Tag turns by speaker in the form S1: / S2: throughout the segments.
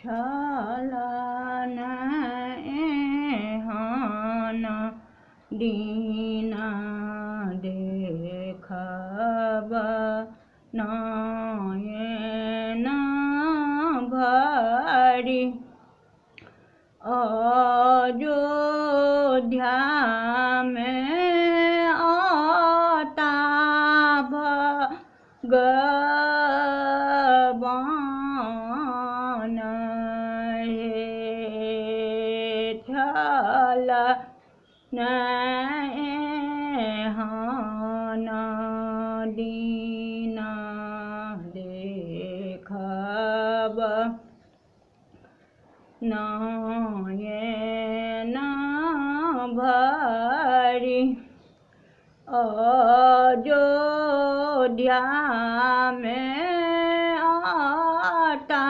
S1: छलन एहन दीन देखब नयन भरि अयोध्या में आता भगवान हे छलन एहन दीन देखब नयन भरि अयोध्या में आता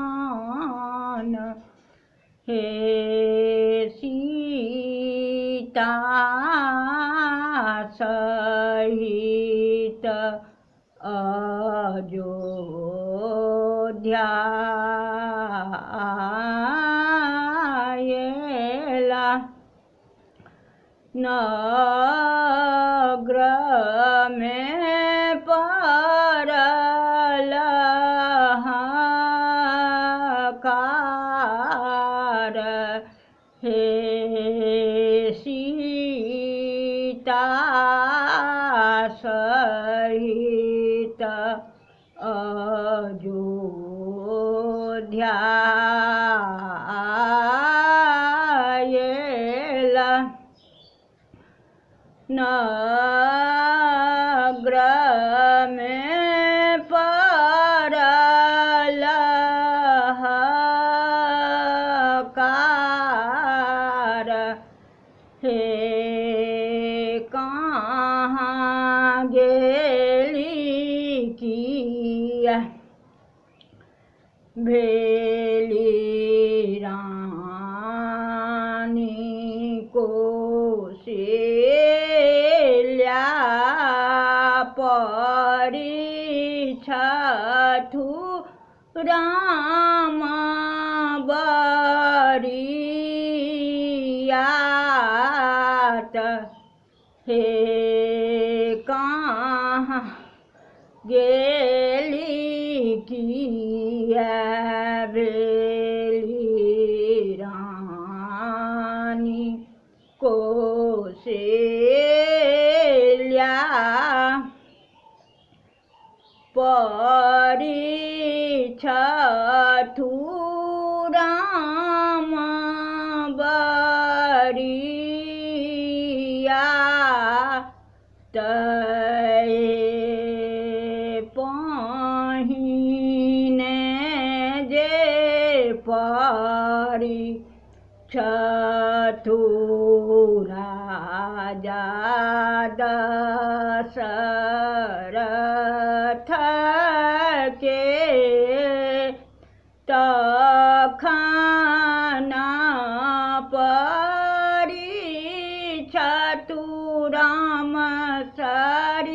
S1: भगवान हे सीता सहित अयोध्या आएला नगर में पड़ल हाहाकार हे सीता सहित अयोध्या आएला नगर में पड़ल हाहाकार हे कहाँ गेली किया भेली रानी कौशल्या परिछथु राम बरियात हे कहाँ गेली किया भेली रानी कौशल्या परिछथु राम बरियात पहिने जे परिछथु राजा दशरथ के तखन परिछथु राम सरियाति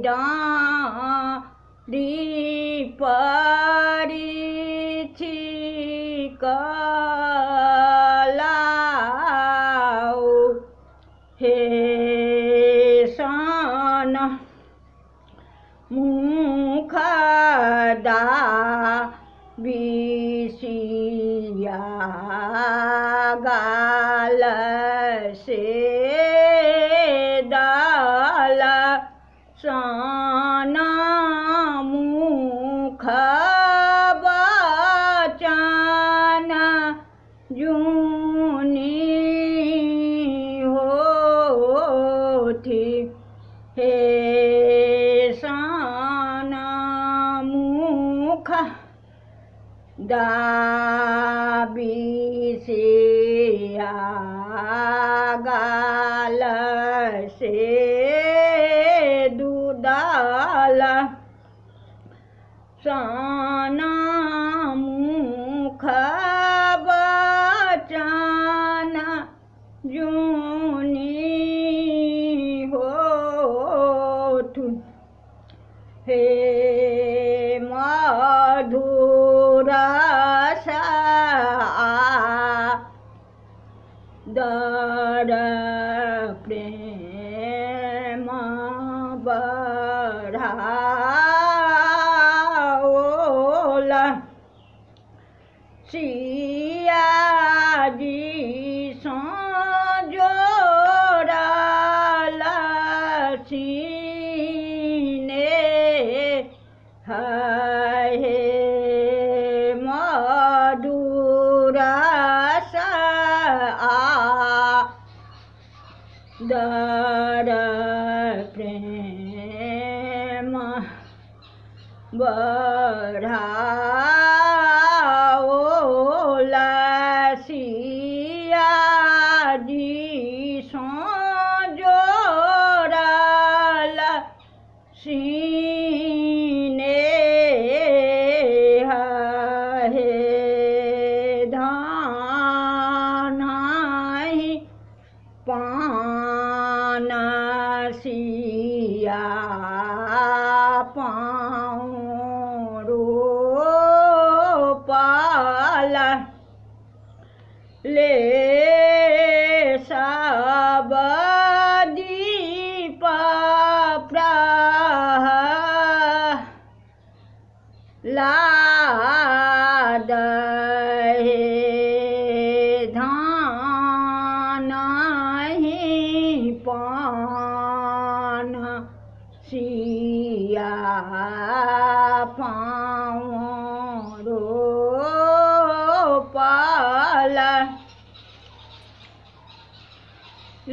S1: डाँडी परिछि कलाउ हे सन मुखदा विषिया गाल से दाल सन मुख बचन जूनी होथि हे सन मुख दाबिसिया गाल से दुदाल सन मुख बचन जूनी हो दर प्रेम बढ़ाओला सिया जी सो जोड़ल सीने है मधुर दर प्रेम बढ़ाओला सिया जी सो जोड़ल सीने है धान पान सिया पाँव रोपल ले सब दीप प्रहलाद धान पान सिया पाँव रोपल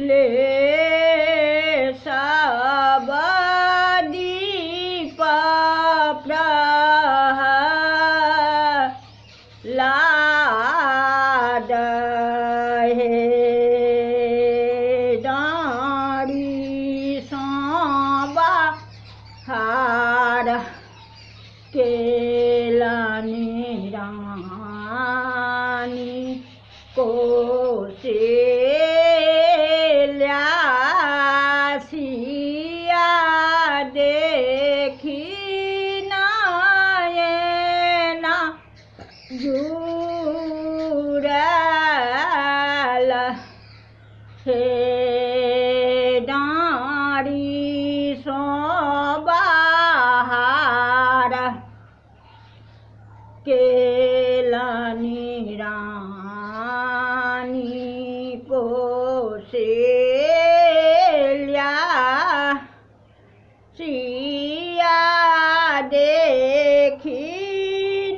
S1: ले सब दीप प्रहलाद डाँडी सांबा हार केलानी रानी को सिया देखी नयना जुड़ल हे डाँडी सो बाहर केलानी रानी को सिया देखी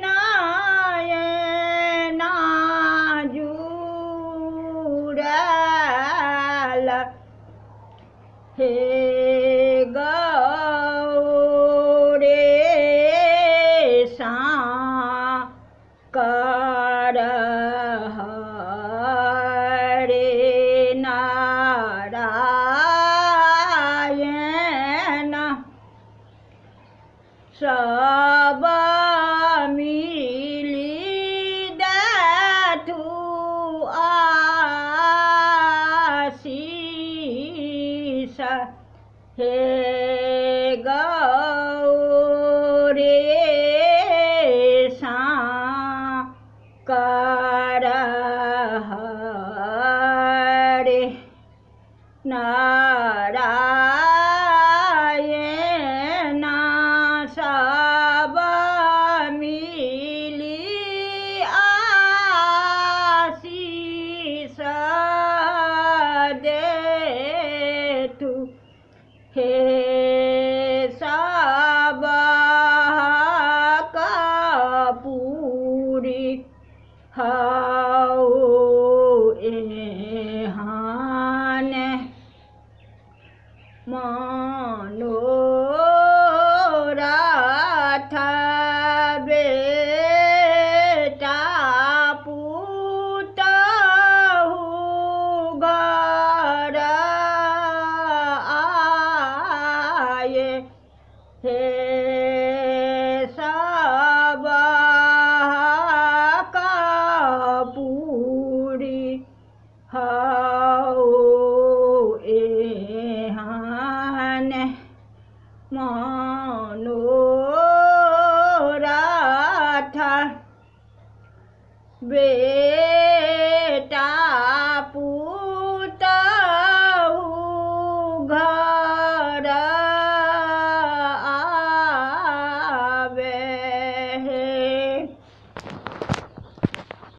S1: नयना जुड़ल हे गौरे कर हरे नारायण सब मिली देथु आशीष हे गौरे कर हरे नारायण सब मिली आशीष देथु हे सब कपूरी हाओ एहान मनोरथ बेटा पुतहु घर आए हे सब कपूरी हाओ एहान मनोरथ बेटा